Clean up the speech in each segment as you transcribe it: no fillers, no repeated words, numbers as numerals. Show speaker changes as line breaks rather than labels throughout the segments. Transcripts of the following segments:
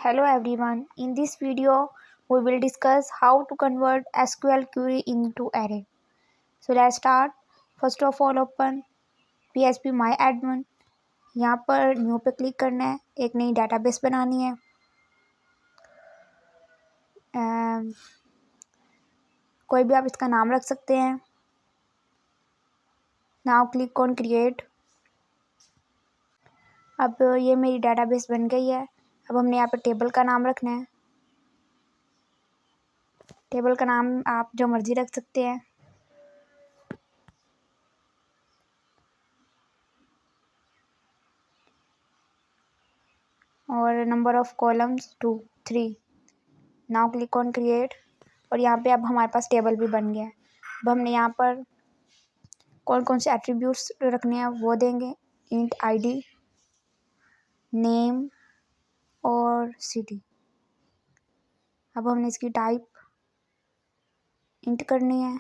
Hello everyone. In this video, we will discuss how to convert SQL query into array. So let's start. First of all, open PHP MyAdmin. यहाँ पर new पे click करना है, एक नई database बनानी है। कोई भी आप इसका नाम रख सकते हैं। Now click on create. अब ये मेरी डेटाबेस बन गई है। अब हमने यहाँ पर टेबल का नाम रखना है। टेबल का नाम आप जो मर्जी रख सकते हैं। और number of columns 2 3। Now click on create. और यहाँ पे अब हमारे पास टेबल भी बन गया है। अब हमने यहाँ पर कौन कौन से एट्रीब्यूट्स रखने हैं वो देंगे। इंट आईडी, नेम और सिटी। अब हमने इसकी टाइप इंट करनी है।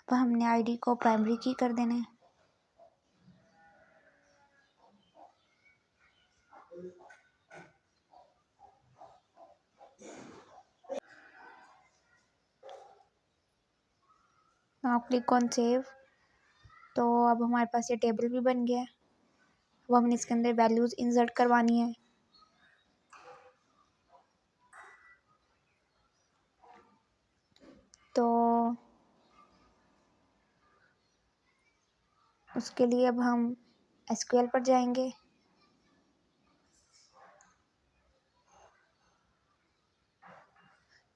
अब हमने आईडी को प्राइमरी की कर देना है। Now click on save. तो अब हमारे पास ये टेबल भी बन गया है। अब हमने इसके अंदर वैल्यूज इंसर्ट करवानी है। तो उसके लिए अब हम एसक्यूएल पर जाएंगे।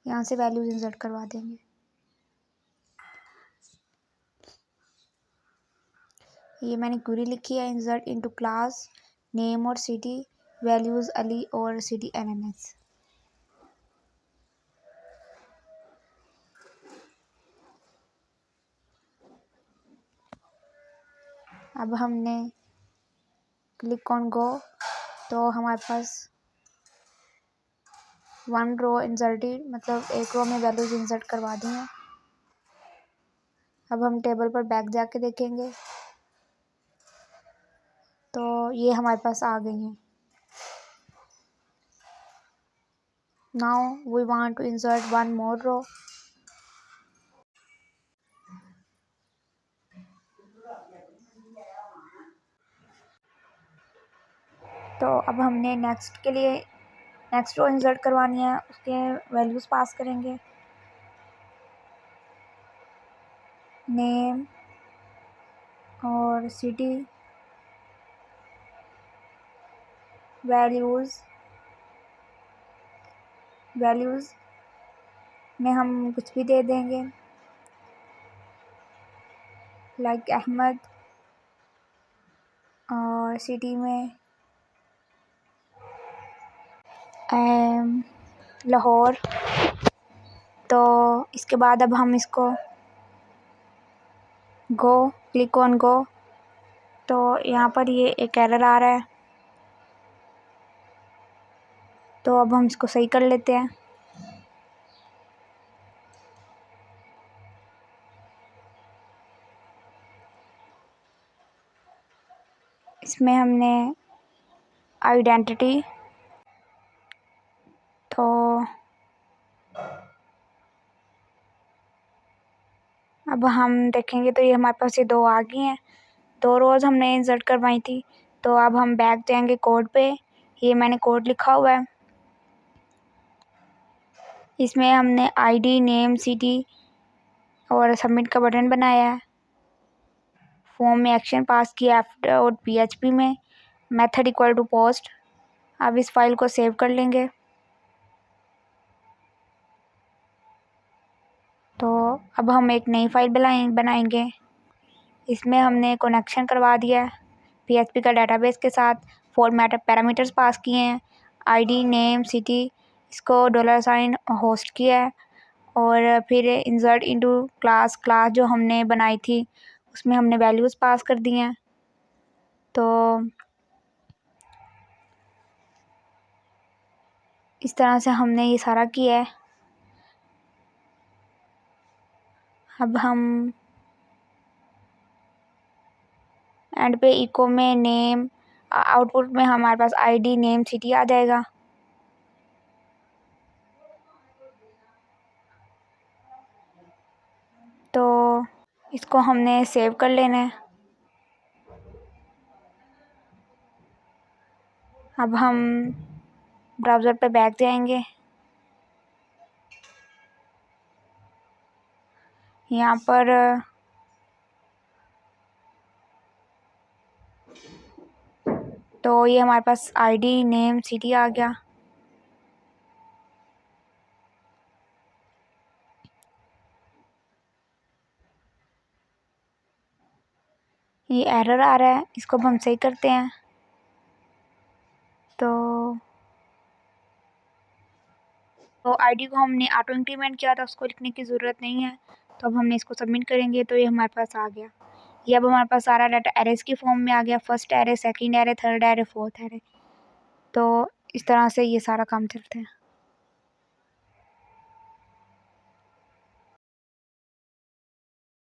यहाँ से वैल्यूज इंसर्ट करवा देंगे। ये मैंने क्वेरी लिखी है, इंसर्ट इनटू क्लास नेम और सिटी वैल्यूज अली और सिटी एनएमएस। अब हमने क्लिक ऑन गो। तो हमारे पास 1 रो इंसर्टेड, मतलब एक रो में वैल्यूज इंसर्ट करवा दी हैं। अब हम टेबल पर बैक जाके देखेंगे तो ये हमारे पास आ गई हैं। Now we want to insert 1 more row. तो अब हमने नेक्स्ट के लिए नेक्स्ट रो इंसर्ट करवानी है, उसके वैल्यूज पास करेंगे। नेम और सिटी वैल्यूज में हम कुछ भी दे देंगे, लाइक अहमद। और सिटी में लाहौर। तो इसके बाद अब हम इसको गो, क्लिक ऑन गो। तो यहाँ पर ये एक एरर आ रहा है, तो अब हम इसको सही कर लेते हैं। इसमें हमने आइडेंटिटी, तो अब हम देखेंगे तो ये हमारे पास ये 2 आ गई हैं। 2 रोज़ हमने इंसर्ट करवाई थी। तो अब हम बैक जाएंगे कोड पे। ये मैंने कोड लिखा हुआ है। इसमें हमने आईडी, नेम, सिटी और सबमिट का बटन बनाया है। फॉर्म में एक्शन पास किया और PHP में मेथड इक्वल टू पोस्ट। अब इस फाइल को सेव कर लेंगे। तो अब हम एक नई फाइल बनाएंगे। इसमें हमने कनेक्शन करवा दिया है PHP का डेटाबेस के साथ। फॉर्मेट पैरामीटर्स पास किए हैं। आईडी नेम सिटी, इसको $साइन होस्ट किया है और फिर इंसर्ट इनटू क्लास जो हमने बनाई थी उसमें हमने वैल्यूज़ पास कर दी हैं। तो इस तरह से हमने ये सारा किया है। अब हम एंड पे इको में नेम, आउटपुट में हमारे पास आईडी नेम सिटी आ जाएगा। तो इसको हमने सेव कर लेना है। अब हम ब्राउज़र पे बैक जाएंगे। यहाँ पर तो ये हमारे पास आईडी नेम सिटी आ गया। ये एरर आ रहा है, इसको अब हम सही करते हैं। तो आईडी को हमने ऑटो इंक्रीमेंट किया था, उसको लिखने की ज़रूरत नहीं है। तो अब हमने इसको सबमिट करेंगे तो ये हमारे पास आ गया। ये अब हमारे पास सारा डाटा एरेज़ की फॉर्म में आ गया, first array, second array, third array, fourth array. तो इस तरह से ये सारा काम चलता है।